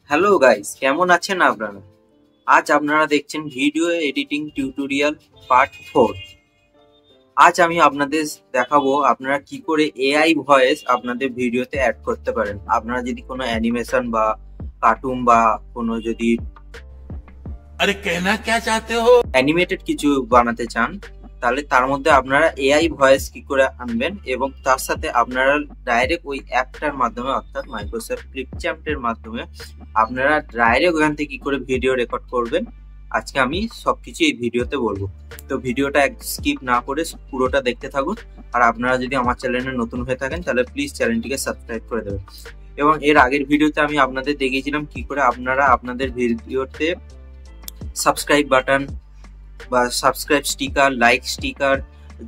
Hello guys, কেমন আছেন আপনারা? আজ আপনারা দেখছেন ভিডিও এডিটিং টিউটোরিয়াল পার্ট 4। আজ আমি আপনাদের দেখাবো আপনারা কি করে এআই ভয়েস আপনাদের ভিডিওতে অ্যাড করতে পারেন। আপনারা যদি কোনো অ্যানিমেশন বা কার্টুন বা কোনো যদি অ্যানিমেটেড কিছু বানাতে চান, তাহলে তার মধ্যে আপনারা এআই ভয়েস কি করে আনবেন এবং তার সাথে আপনারা ডাইরেক্ট ওই অ্যাপটার মাধ্যমে অর্থাৎ মাইক্রোসফট ক্লিপচ্যাম্পের মাধ্যমে আপনারা ডাইরেক্ট ওখান থেকে কি করে ভিডিও রেকর্ড করবেন, আজকে আমি সবকিছু এই ভিডিওতে বলবো। তো ভিডিওটা স্কিপ না করে পুরোটা দেখতে থাকুন। আর আপনারা যদি আমার চ্যানেলে নতুন হয়ে থাকেন তাহলে প্লিজ চ্যানেলটিকে সাবস্ক্রাইব করে দেবেন। এবং এর আগের ভিডিওতে আমি আপনাদের দেখিয়েছিলাম কি করে আপনারা আপনাদের ভিডিওতে সাবস্ক্রাইব বাটন বা সাবস্ক্রাইব স্টিকার, লাইক স্টিকার,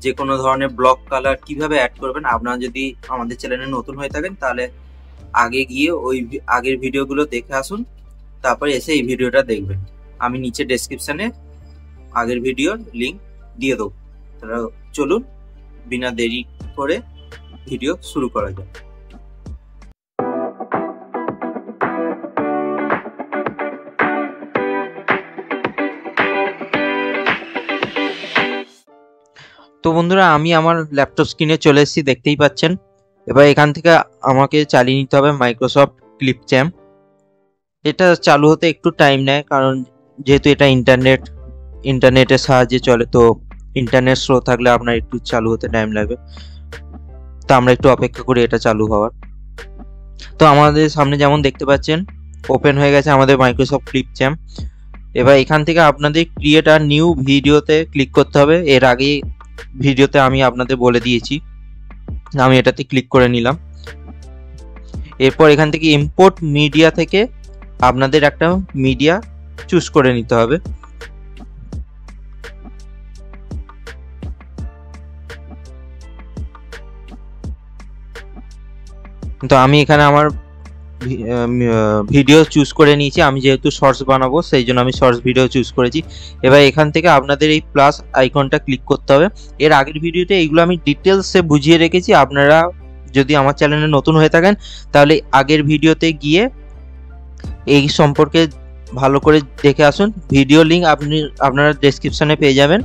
যে কোনো ধরনের ব্লক কালার কিভাবে অ্যাড করবেন। আপনারা যদি আমাদের চ্যানেলে নতুন হয়ে থাকেন তাহলে আগে গিয়ে ওই আগের ভিডিওগুলো দেখে আসুন, তারপরে এসে এই ভিডিওটা দেখবেন। আমি নিচে ডেসক্রিপশনে আগের ভিডিওর লিঙ্ক দিয়ে দেবো। তাহলে চলুন বিনা দেরি করে ভিডিও শুরু করা যাক। তো বন্ধুরা, আমি আমার ল্যাপটপ স্ক্রিনে চলে এসেছি, দেখতেই পাচ্ছেন। এবার এখান থেকে আমাকে চালিয়ে নিতে হবে মাইক্রোসফট ক্লিপচ্যাম্প। এটা চালু হতে একটু টাইম নেয়, কারণ যেহেতু এটা ইন্টারনেটের সাহায্যে চলে, তো ইন্টারনেট স্লো থাকলে আপনার একটু চালু হতে টাইম লাগবে। তো আমরা একটু অপেক্ষা করি এটা চালু হওয়ার। তো আমাদের সামনে যেমন দেখতে পাচ্ছেন ওপেন হয়ে গেছে আমাদের মাইক্রোসফট ক্লিপচ্যাম্প। এবার এখান থেকে আপনাদের ক্রিয়েট আর নিউ ভিডিওতে ক্লিক করতে হবে। এর আগে ভিডিওতে আমি আপনাদের বলে দিয়েছি, আমি এটাতে ক্লিক করে নিলাম। এরপর এখান থেকে ইম্পোর্ট মিডিয়া থেকে আপনাদের একটা মিডিয়া চুজ করে নিতে হবে। তো আমি এখানে আমার ভিডিও চুজ করে নিয়েছি। আমি যেহেতু শর্টস বানাবো সেই জন্য আমি শর্টস ভিডিও চুজ করেছি। এবার এখান থেকে আপনাদের এই প্লাস আইকনটা ক্লিক করতে হবে। এর আগের ভিডিওতে এইগুলো আমি ডিটেলসে বুঝিয়ে রেখেছি। আপনারা যদি আমার চ্যানেলে নতুন হয়ে থাকেন তাহলে আগের ভিডিওতে গিয়ে এই সম্পর্কে ভালো করে দেখে আসুন। ভিডিও লিঙ্ক আপনারা ডেসক্রিপশনে পেয়ে যাবেন।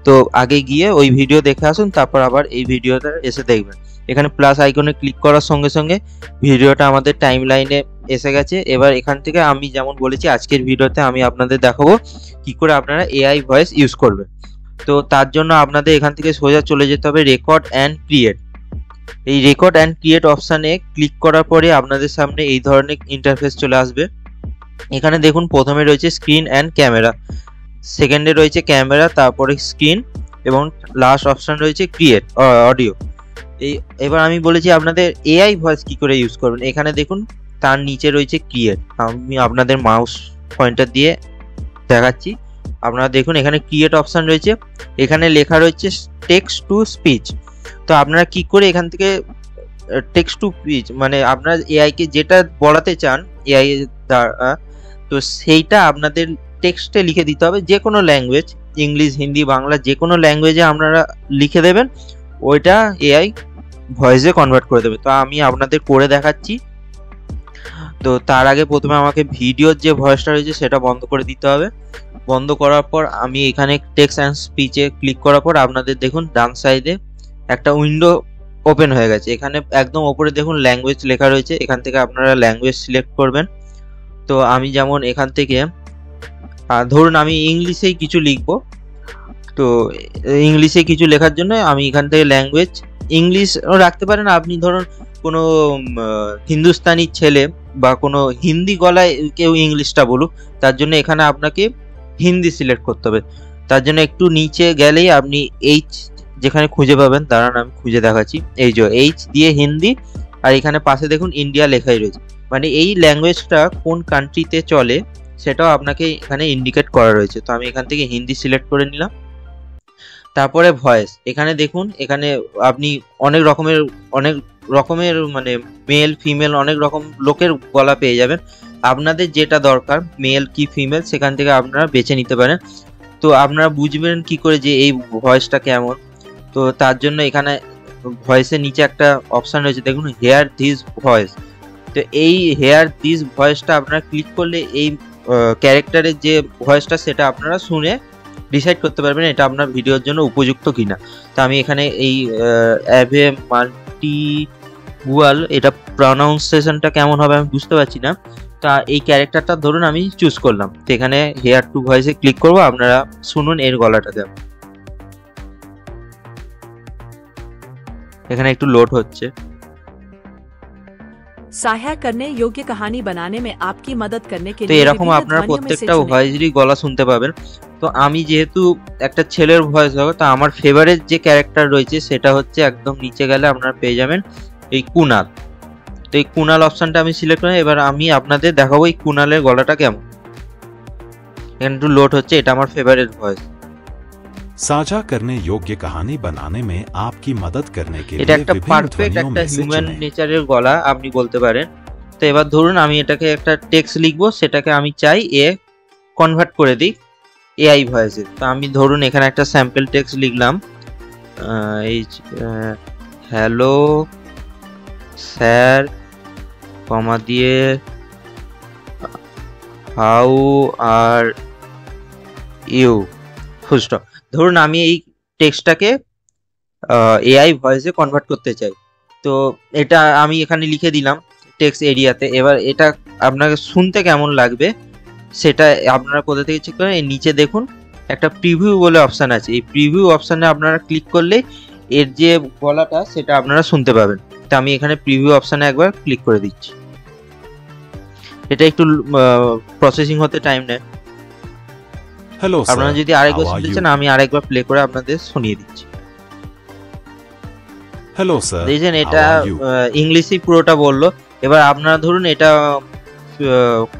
তো আগে গিয়ে ওই ভিডিও দেখে আসুন, তারপর আবার এই ভিডিওটা এসে দেখবেন। এখানে প্লাস আইকনে ক্লিক করার সঙ্গে সঙ্গে ভিডিওটা আমাদের টাইম লাইনে এসে গেছে। এবার এখান থেকে আমি যেমন বলেছি আজকের ভিডিওতে আমি আপনাদের দেখাবো কি করে আপনারা এআই ভয়েস ইউজ করবেন। তো তার জন্য আপনাদের এখান থেকে সোজা চলে যেতে হবে রেকর্ড অ্যান্ড ক্রিয়েট। এই রেকর্ড অ্যান্ড ক্রিয়েট অপশানে ক্লিক করার পরে আপনাদের সামনে এই ধরনের ইন্টারফেস চলে আসবে। এখানে দেখুন প্রথমে রয়েছে স্ক্রিন অ্যান্ড ক্যামেরা, সেকেন্ডে রয়েছে ক্যামেরা, তারপরে স্ক্রিন এবং লাস্ট অপশান রয়েছে ক্রিয়েট অডিও। এবার আমি বলেছি আপনাদের এআই ভয়েস কি করে ইউজ করবেন। এখানে দেখুন তার নিচে রয়েছে ক্রিয়েট। আমি আপনাদের মাউস পয়েন্টার দিয়ে দেখাচ্ছি। আপনারা দেখুন এখানে ক্রিয়েট অপশান রয়েছে, এখানে লেখা রয়েছে টেক্সট টু স্পিচ। তো আপনারা কি করে এখান থেকে টেক্সট টু স্পিচ মানে আপনারা এআইকে যেটা বলাতে চান এআই দ্বারা, তো সেইটা আপনাদের টেক্সটে লিখে দিতে হবে। যে কোনো ল্যাঙ্গুয়েজ, ইংলিশ, হিন্দি, বাংলা, যে কোনো ল্যাঙ্গুয়েজে আপনারা লিখে দেবেন, ওইটা এআই ভয়েসে কনভার্ট করে দেবে। তো আমি আপনাদের করে দেখাচ্ছি। তো তার আগে প্রথমে আমাকে ভিডিওর যে ভয়েসটা রয়েছে সেটা বন্ধ করে দিতে হবে। বন্ধ করার পর আমি এখানে টেক্সট অ্যান্ড স্পিচে ক্লিক করার পর আপনাদের দেখুন ডান সাইডে একটা উইন্ডো ওপেন হয়ে গেছে। এখানে একদম ওপরে দেখুন ল্যাঙ্গুয়েজ লেখা রয়েছে, এখান থেকে আপনারা ল্যাঙ্গুয়েজ সিলেক্ট করবেন। তো আমি যেমন এখান থেকে ধরুন আমি ইংলিশেই কিছু লিখবো, তো ইংলিশে কিছু লেখার জন্য আমি এখান থেকে ল্যাঙ্গুয়েজ ইংলিশ রাখতে পারেন। আপনি ধরুন কোনো হিন্দুস্তানি ছেলে বা কোনো হিন্দি গলায় কেউ ইংলিশটা বলুক, তার জন্য এখানে আপনাকে হিন্দি সিলেক্ট করতে হবে। তার জন্য একটু নিচে গেলেই আপনি এইচ যেখানে খুঁজে পাবেন, দাঁড়ান আমি খুঁজে দেখাচ্ছি। এই যে এইচ দিয়ে হিন্দি, আর এখানে পাশে দেখুন ইন্ডিয়া লেখাই রয়েছে, মানে এই ল্যাঙ্গুয়েজটা কোন কান্ট্রিতে চলে সেটাও আপনাকে এখানে ইন্ডিকেট করা রয়েছে। তো আমি এখান থেকে হিন্দি সিলেক্ট করে নিলাম। তারপরে ভয়েস, এখানে দেখুন এখানে আপনি অনেক রকমের মানে মেল ফিমেল অনেক রকম লোকের গলা পেয়ে যাবেন। আপনাদের যেটা দরকার মেল কি ফিমেল সেখান থেকে আপনারা বেছে নিতে পারেন। তো আপনারা বুঝবেন কি করে যে এই ভয়েসটা কেমন। তো তার জন্য এখানে ভয়েসের নিচে একটা অপশান রয়েছে দেখুন, হেয়ার দিস ভয়েস। তো এই হেয়ার দিস ভয়েসটা আপনারা ক্লিক করলে এই ক্যারেক্টারের যে ভয়েসটা সেটা আপনারা শুনে ডিসাইড করতে পারবেন এটা আপনার ভিডিওর জন্য উপযুক্ত কিনা। তো আমি এখানে এই অ্যাভে মাল্টিগুয়াল, এটা প্রনাউন্সিয়েশনটা কেমন হবে আমি বুঝতে পারছি না। তা এই ক্যারেক্টারটা ধরুন আমি চুজ করলাম, তো এখানে হেয়ার টু ভয়েসে ক্লিক করবো, আপনারা শুনুন এর গলাটাকে। এখানে একটু লোড হচ্ছে। सहायता करने योग्य कहानी बनाने में आपकी मदद करने के তো लिए এরকম আপনারা প্রত্যেকটা ভয়েসেরই গলা শুনতে পাবেন। তো আমি যেহেতু একটা ছেলের ভয়েস হবে, তো আমার ফেভারিট যে ক্যারেক্টার রয়েছে সেটা হচ্ছে একদম নিচে গেলে আপনারা পেয়ে যাবেন এই কুনাল। তো এই কুনাল অপশনটা আমি সিলেক্ট করে এবার আমি আপনাদের দেখাবো এই কুনালের গলাটা কেমন। এখানে একটু লোড হচ্ছে, এটা আমার ফেভারিট ভয়েস। साझा करने योग्य कहानी बनाने में आपकी मदद करने के এটা लिए একটা विभिन्न পারফেক্ট ध्वनियों একটা में से হিউম্যান चुनें। নেচারের গলা আপনি বলতে পারেন। তো এবার ধরুন আমি এটাকে একটা টেক্সট লিখবো, সেটাকে আমি চাই এ কনভার্ট করে দিই এআই ভয়েসে। তো আমি ধরুন এখানে একটা স্যাম্পল টেক্সট লিখলাম, এই হ্যালো স্যার কমা দিয়ে how are you full stop. ধরুন আমি এই টেক্সটটাকে এআই ভয়েসে কনভার্ট করতে চাই, তো এটা আমি এখানে লিখে দিলাম টেক্সট এরিয়াতে। এবার এটা আপনাকে শুনতে কেমন লাগবে সেটা আপনারা কোথা থেকে চেক করেন, এই নিচে দেখুন একটা প্রিভিউ বলে অপশান আছে, এই প্রিভিউ অপশানে আপনারা ক্লিক করলে এর যে গলাটা সেটা আপনারা শুনতে পাবেন। তো আমি এখানে প্রিভিউ অপশানে একবার ক্লিক করে দিচ্ছি। এটা একটু প্রসেসিং হতে টাইম নেয়। हेलो আপনারা सर, যদি আরেকবার how are শুনতে you? চান আমি আরেকবার প্লে করে আপনাদের শুনিয়ে দিচ্ছি। हेलो सर, দেখছেন how এটা are you? ইংলিশই পুরোটা বললো। এবার আপনারা ধরুন এটা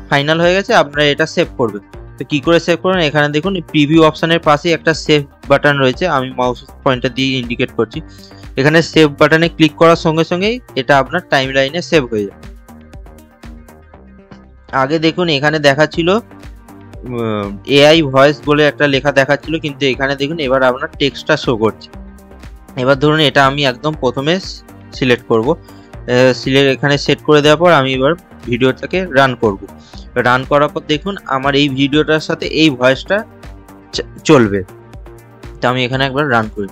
ফাইনাল হয়ে গেছে, আপনারা এটা সেভ করবেন। তো কি করে সেভ করবেন, এখানে দেখুন প্রিভিউ অপশনের পাশে একটা সেভ বাটন রয়েছে, আমি মাউস পয়েন্টার দিয়ে ইন্ডিকেট করছি। এখানে সেভ বাটনে ক্লিক করার সঙ্গে সঙ্গেই এটা আপনার টাইম লাইনে সেভ হয়ে যাবে। আগে দেখুন এখানে দেখাচ্ছিল এআই ভয়েস বলে একটা লেখা দেখাচ্ছিল, কিন্তু এখানে দেখুন এবার আপনার টেক্সটটা শো করছে। এবার ধরুন এটা আমি একদম প্রথমে সিলেক্ট করব, এখানে সেট করে দেওয়ার পর আমি এবার ভিডিওটাকে রান করব। রান করার পর দেখুন আমার এই ভিডিওটার সাথে এই ভয়েসটা চলবে। তো আমি এখানে একবার রান করি,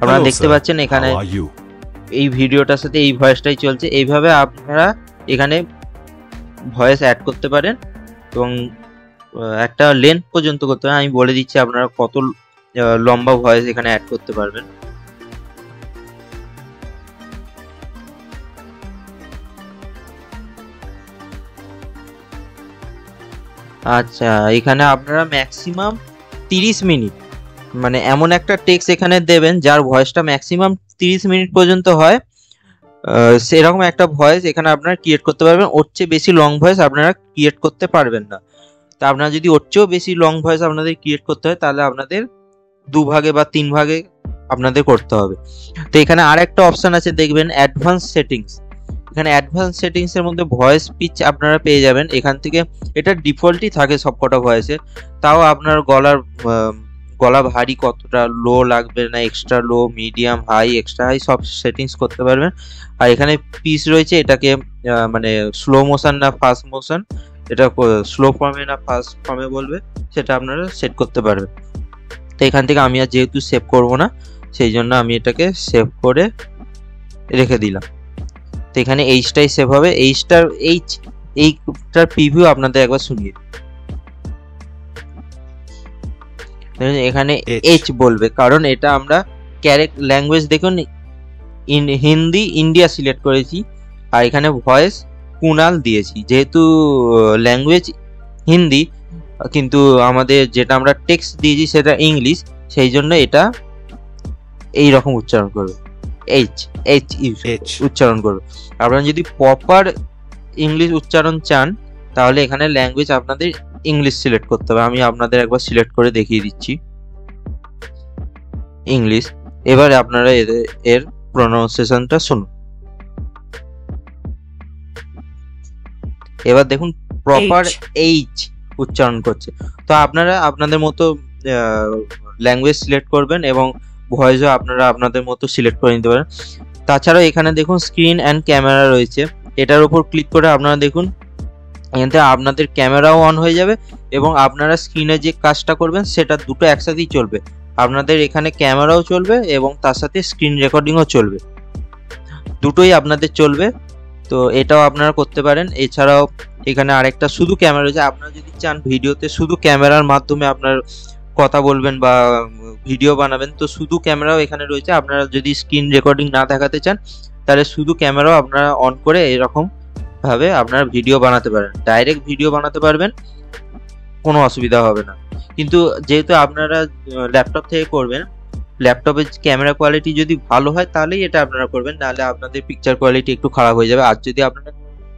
আপনারা Hello দেখতে sir, পাচ্ছেন এখানে how are you? এই ভিডিওটার সাথে এই ভয়েসটাই চলছে। এইভাবে আপনারা এখানে ভয়েস অ্যাড করতে পারেন এবং একটা লেন্থ পর্যন্ত করতে পারেন। আমি বলে দিচ্ছি আপনারা কত লম্বা ভয়েস এখানে অ্যাড করতে পারবেন। আচ্ছা, এখানে আপনারা ম্যাক্সিমাম 30 মিনিট মানে এমন একটা টেক্সট এখানে দেবেন যার ভয়েসটা ম্যাক্সিমাম 30 মিনিট পর্যন্ত হয়, সেরকম একটা ভয়েস এখানে আপনারা ক্রিয়েট করতে পারবেন। ওর চেয়ে বেশি লং ভয়েস আপনারা ক্রিয়েট করতে পারবেন না। তা আপনারা যদি ওর চেয়েও বেশি লং ভয়েস আপনাদের ক্রিয়েট করতে হয় তাহলে আপনাদের 2 ভাগে বা 3 ভাগে আপনাদের করতে হবে। তো এখানে আর একটা অপশন আছে দেখবেন অ্যাডভান্স সেটিংস। এখানে অ্যাডভান্স সেটিংস এর মধ্যে ভয়েস পিচ আপনারা পেয়ে যাবেন। এখান থেকে এটা ডিফল্টই থাকে সবকটা ভয়েসে, তাও আপনার গলা ভারী কতটা লো লাগবে না, এক্সট্রা লো, মিডিয়াম, হাই, এক্সট্রা হাই সব সেটিংস করতে পারবেন। আর এখানে পিচ রয়েছে, এটাকে মানে স্লো মোশন না ফাস্ট মোশন, এটা স্লো ফর্মে না ফাস্ট ফর্মে বলবে সেটা আপনারা সেট করতে পারবেন। তো এখান থেকে আমি আর যেহেতু সেভ করব না সেই জন্য আমি এটাকে সেভ করে রেখে দিলাম। তো এখানে এইচটাই সেভ হবে, এইটার প্রিভিউ আপনাদের একবার শুনিয়ে। এখানে এইচ বলবে কারণ এটা আমরা ক্যারেক্ট ল্যাঙ্গুয়েজ দেখুন হিন্দি ইন্ডিয়া সিলেক্ট করেছি, আর এখানে ভয়েস কুনাল দিয়েছি। যেহেতু ল্যাঙ্গুয়েজ হিন্দি কিন্তু আমাদের যেটা আমরা টেক্সট দিয়েছি সেটা ইংলিশ, সেই জন্য এটা এই রকম উচ্চারণ করবে, এইচ উচ্চারণ করবে। আপনারা যদি প্রপার ইংলিশ উচ্চারণ চান তাহলে এখানে ল্যাঙ্গুয়েজ আপনাদের ইংলিশ সিলেক্ট করতে হবে। আমি আপনাদের একবার সিলেক্ট করে দেখিয়ে দিচ্ছি ইংলিশ। এবারে আপনারা এর প্রনাউন্সিয়েশনটা শুনুন। এবার দেখুন প্রপার এইচ উচ্চারণ করছে। তো আপনারা আপনাদের মতো ল্যাঙ্গুয়েজ সিলেক্ট করবেন এবং ভয়েসও আপনারা আপনাদের মতো সিলেক্ট করে নিতে পারেন। তাছাড়াও এখানে দেখুন স্ক্রিন অ্যান্ড ক্যামেরা রয়েছে, এটার উপর ক্লিক করে আপনারা দেখুন এখানে আপনাদের ক্যামেরাও অন হয়ে যাবে এবং আপনারা স্ক্রিনে যে কাজটা করবেন সেটা দুটো একসাথেই চলবে। আপনাদের এখানে ক্যামেরাও চলবে এবং তার সাথে স্ক্রিন রেকর্ডিংও চলবে, দুটোই আপনাদের চলবে। তো এটাও আপনারা করতে পারেন। এছাড়াও এখানে আরেকটা শুধু ক্যামেরা রয়েছে, আপনারা যদি চান ভিডিওতে শুধু ক্যামেরার মাধ্যমে আপনার কথা বলবেন বা ভিডিও বানাবেন তো শুধু ক্যামেরাও এখানে রয়েছে। আপনারা যদি স্ক্রিন রেকর্ডিং না দেখাতে চান তাহলে শুধু ক্যামেরাও আপনারা অন করে এরকম ভাবে আপনারা ভিডিও বানাতে পারেন, ডাইরেক্ট ভিডিও বানাতে পারবেন, কোনো অসুবিধা হবে না। কিন্তু যেহেতু আপনারা ল্যাপটপ থেকে করবেন, ল্যাপটপের ক্যামেরা কোয়ালিটি যদি ভালো হয় তাহলেই এটা আপনারা করবেন, নাহলে আপনাদের পিকচার কোয়ালিটি একটু খারাপ হয়ে যাবে। আর যদি আপনারা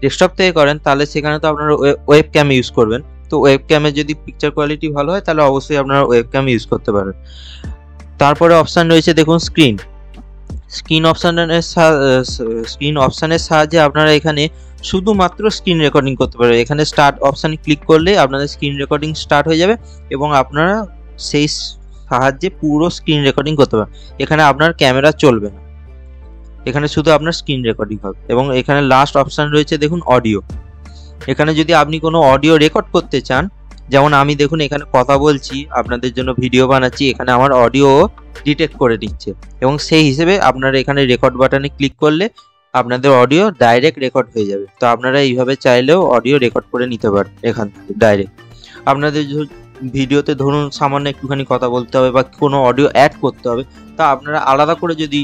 ডেস্কটপ থেকে করেন তাহলে সেখানে তো আপনারা ওয়েব ক্যাম ইউজ করবেন, তো ওয়েব ক্যামে যদি পিকচার কোয়ালিটি ভালো হয় তাহলে অবশ্যই আপনারা ওয়েব ক্যাম ইউজ করতে পারেন। তারপরে অপশান রয়েছে দেখুন স্ক্রিন অপশানের সাহায্যে আপনারা এখানে শুধুমাত্র স্ক্রিন রেকর্ডিং করতে পারবেন। এখানে স্টার্ট অপশানে ক্লিক করলে আপনাদের স্ক্রিন রেকর্ডিং স্টার্ট হয়ে যাবে এবং আপনারা সেই সাহায্যে পুরো স্ক্রিন রেকর্ডিং করতে পারবেন। এখানে আপনার ক্যামেরা চলবে না, এখানে শুধু আপনার স্ক্রিন রেকর্ডিং হবে। এবং এখানে লাস্ট অপশান রয়েছে দেখুন অডিও। এখানে যদি আপনি কোনো অডিও রেকর্ড করতে চান, যেমন আমি দেখুন এখানে কথা বলছি, আপনাদের জন্য ভিডিও বানাচ্ছি, এখানে আমার অডিও ডিটেক্ট করে নিচ্ছে এবং সেই হিসেবে আপনারা এখানে রেকর্ড বাটনে ক্লিক করলে আপনাদের অডিও ডাইরেক্ট রেকর্ড হয়ে যাবে। তো আপনারা এইভাবে চাইলেও অডিও রেকর্ড করে নিতে পারেন এখান থেকে ডাইরেক্ট। আপনাদের ভিডিওতে ধরুন সামান্য একটুখানি কথা বলতে হবে বা কোনো অডিও অ্যাড করতে হবে, তা আপনারা আলাদা করে যদি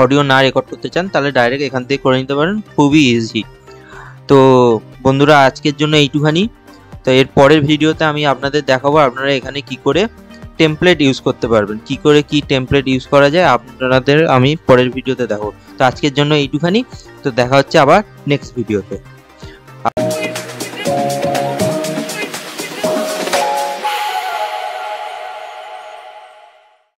অডিও না রেকর্ড করতে চান তাহলে ডাইরেক্ট এখান থেকে করে নিতে পারেন, খুবই ইজি। তো বন্ধুরা আজকের জন্য এইটুখানি। তো এর পরের ভিডিওতে আমি আপনাদের দেখাবো আপনারা এখানে কি করে টেমপ্লেট ইউজ করতে পারবেন, কি করে কি টেমপ্লেট ইউজ করা যায় আপনাদের আমি পরের ভিডিওতে দেখাবো। তো আজকের জন্য এইটুখানি, তো দেখা হচ্ছে আবার নেক্সট ভিডিওতে।